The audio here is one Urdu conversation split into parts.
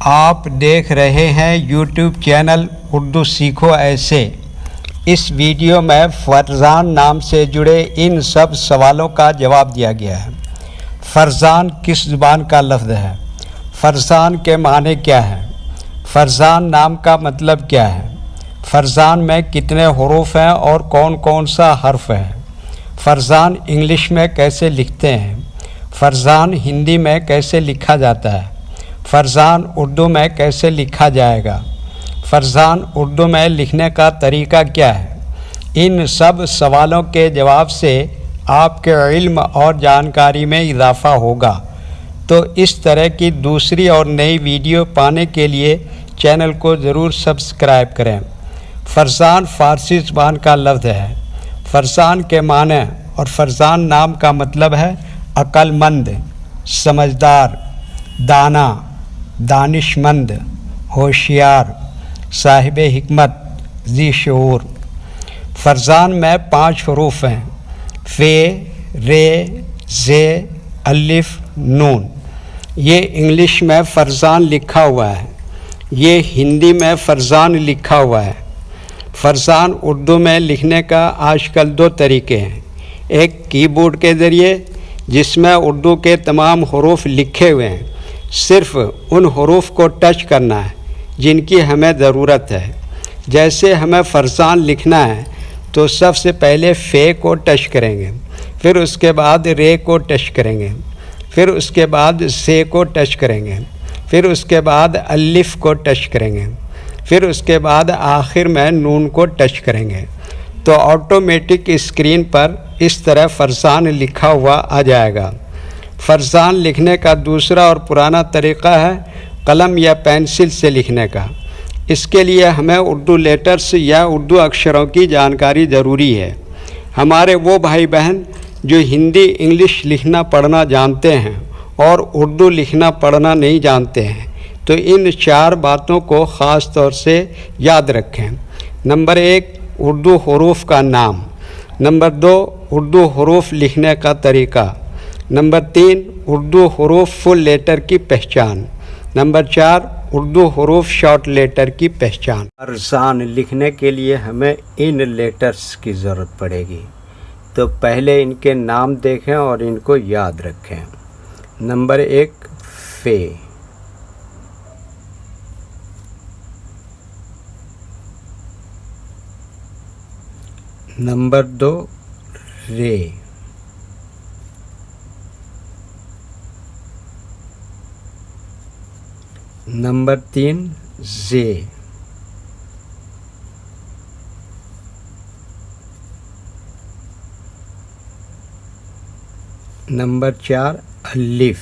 آپ دیکھ رہے ہیں یوٹیوب چینل اردو سیکھو ایسے۔ اس ویڈیو میں فرزان نام سے جڑے ان سب سوالوں کا جواب دیا گیا ہے۔ فرزان کس زبان کا لفظ ہے؟ فرزان کے معنی کیا ہے؟ فرزان نام کا مطلب کیا ہے؟ فرزان میں کتنے حروف ہیں اور کون کون سا حرف ہے؟ فرزان انگلش میں کیسے لکھتے ہیں؟ فرزان ہندی میں کیسے لکھا جاتا ہے؟ فرزان اردو میں کیسے لکھا جائے گا؟ فرزان اردو میں لکھنے کا طریقہ کیا ہے؟ ان سب سوالوں کے جواب سے آپ کے علم اور جانکاری میں اضافہ ہوگا۔ تو اس طرح کی دوسری اور نئی ویڈیو پانے کے لیے چینل کو ضرور سبسکرائب کریں۔ فرزان فارسی زبان کا لفظ ہے۔ فرزان کے معنی اور فرزان نام کا مطلب ہے عقل مند، سمجھدار، دانا، دانش مند، ہوشیار، صاحب حکمت، ذی شعور۔ فرزان میں 5 حروف ہیں: ف، ر، ز، الف، نون۔ یہ انگلش میں فرزان لکھا ہوا ہے، یہ ہندی میں فرزان لکھا ہوا ہے۔ فرزان اردو میں لکھنے کا آج کل 2 طریقے ہیں، ایک کی بورڈ کے ذریعے جس میں اردو کے تمام حروف لکھے ہوئے ہیں، صرف ان حروف کو ٹچ کرنا ہے جن کی ہمیں ضرورت ہے۔ جیسے ہمیں فرزان لکھنا ہے تو سب سے پہلے ف کو ٹچ کریں گے، پھر اس کے بعد ر کو ٹچ کریں گے، پھر اس کے بعد ز کو ٹچ کریں گے، پھر اس کے بعد الف کو ٹچ کریں گے، پھر اس کے بعد آخر میں نون کو ٹچ کریں گے تو آٹومیٹک اسکرین پر اس طرح فرزان لکھا ہوا آ جائے گا۔ فرزان لکھنے کا دوسرا اور پرانا طریقہ ہے قلم یا پینسل سے لکھنے کا۔ اس کے لیے ہمیں اردو لیٹرز یا اردو اکشروں کی جانکاری ضروری ہے۔ ہمارے وہ بھائی بہن جو ہندی انگلش لکھنا پڑھنا جانتے ہیں اور اردو لکھنا پڑھنا نہیں جانتے ہیں تو ان 4 باتوں کو خاص طور سے یاد رکھیں۔ نمبر 1، اردو حروف کا نام۔ نمبر 2، اردو حروف لکھنے کا طریقہ۔ نمبر 3، اردو حروف فل لیٹر کی پہچان۔ نمبر 4، اردو حروف شارٹ لیٹر کی پہچان۔ فرزان لکھنے کے لیے ہمیں ان لیٹرز کی ضرورت پڑے گی، تو پہلے ان کے نام دیکھیں اور ان کو یاد رکھیں۔ نمبر 1، ف۔ نمبر 2، ر۔ نمبر 3، ز۔ نمبر 4، الف۔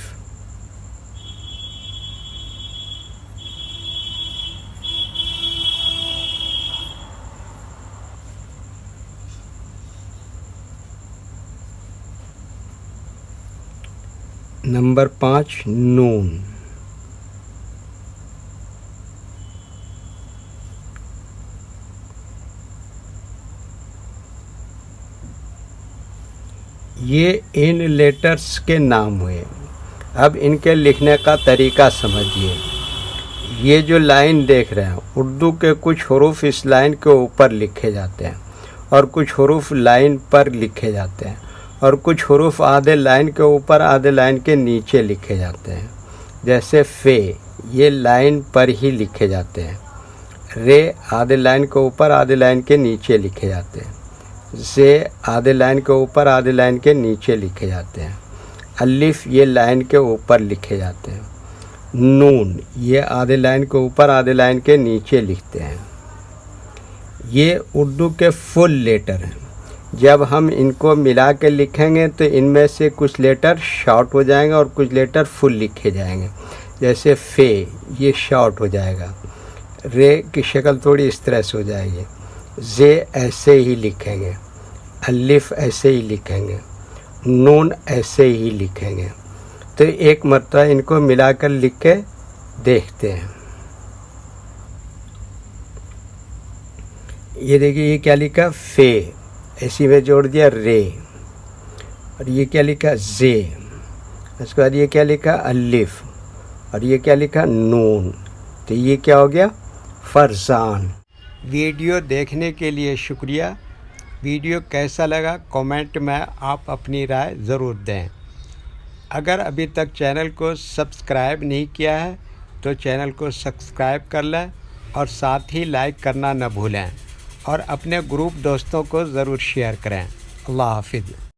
نمبر 5، نون۔ یہ ان لیٹرز کے نام ہوئے۔ اب ان کے لکھنے کا طریقہ سمجھیے۔ یہ جو لائن دیکھ رہے ہیں، اردو کے کچھ حروف اس لائن کے اوپر لکھے جاتے ہیں اور کچھ حروف لائن پر لکھے جاتے ہیں اور کچھ حروف آدھے لائن کے اوپر آدھے لائن کے نیچے لکھے جاتے ہیں۔ جیسے ف، یہ لائن پر ہی لکھے جاتے ہیں۔ ر، آدھے لائن کے اوپر آدھے لائن کے نیچے لکھے جاتے ہیں۔ ز، آدھے لائن کے اوپر آدھے لائن کے نیچے لکھے جاتے ہیں۔ الف، یہ لائن کے اوپر لکھے جاتے ہیں۔ نون، یہ آدھے لائن کے اوپر آدھے لائن کے نیچے لکھتے ہیں۔ یہ اردو کے فل لیٹر ہیں۔ جب ہم ان کو ملا کے لکھیں گے تو ان میں سے کچھ لیٹر شارٹ ہو جائیں گے اور کچھ لیٹر فل لکھے جائیں گے۔ جیسے ف، یہ شارٹ ہو جائے گا۔ ر کی شکل تھوڑی اس طرح سے ہو جائے گی۔ ز ایسے ہی لکھیں گے۔ الف ایسے ہی لکھیں گے۔ نون ایسے ہی لکھیں گے۔ تو ایک مرتبہ ان کو ملا کر لکھ کے دیکھتے ہیں۔ یہ دیکھیے، یہ کیا لکھا؟ ف، ایسی میں جوڑ دیا ر، اور یہ کیا لکھا؟ ز۔ اس کے بعد یہ کیا لکھا؟ الف، اور یہ کیا لکھا؟ نون۔ تو یہ کیا ہو گیا؟ فرزان۔ ویڈیو دیکھنے کے لیے شکریہ۔ ویڈیو کیسا لگا کامنٹ میں آپ اپنی رائے ضرور دیں۔ اگر ابھی تک چینل کو سبسکرائب نہیں کیا ہے تو چینل کو سبسکرائب کر لیں اور ساتھ ہی لائک کرنا نہ بھولیں اور اپنے گروپ دوستوں کو ضرور شیئر کریں۔ اللہ حافظ۔